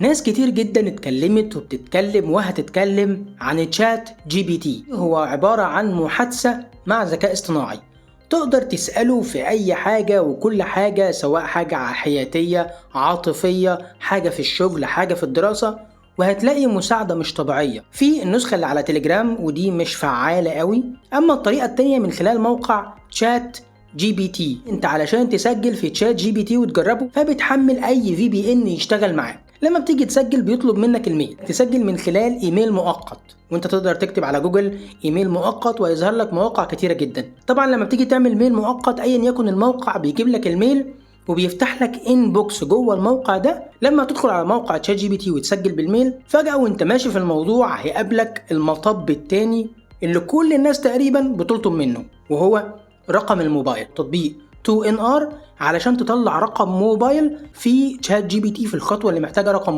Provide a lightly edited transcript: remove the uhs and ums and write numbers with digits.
ناس كتير جدا اتكلمت وبتتكلم وهتتكلم عن تشات جي بي تي. هو عبارة عن محادثة مع ذكاء اصطناعي تقدر تسأله في أي حاجة وكل حاجة، سواء حاجة حياتية، عاطفية، حاجة في الشغل، حاجة في الدراسة، وهتلاقي مساعدة مش طبيعية. في النسخة اللي على تليجرام ودي مش فعالة قوي. أما الطريقة التانية من خلال موقع تشات جي بي تي، انت علشان تسجل في تشات جي بي تي وتجربه فبتحمل اي في بي ان يشتغل معاك. لما بتيجي تسجل بيطلب منك الميل، تسجل من خلال ايميل مؤقت، وانت تقدر تكتب على جوجل ايميل مؤقت ويظهر لك مواقع كتيرة جدا. طبعا لما بتيجي تعمل ميل مؤقت ايا يكن الموقع بيجيب لك الميل وبيفتح لك انبوكس جوه الموقع ده. لما تدخل على موقع تشات جي بي تي وتسجل بالميل، فجأة وانت ماشي في الموضوع هيقابلك المطب التاني اللي كل الناس تقريبا بتلطم منه، وهو رقم الموبايل. تطبيق 2NR علشان تطلع رقم موبايل في تشات جي بي تي في الخطوة اللي محتاجة رقم موبايل.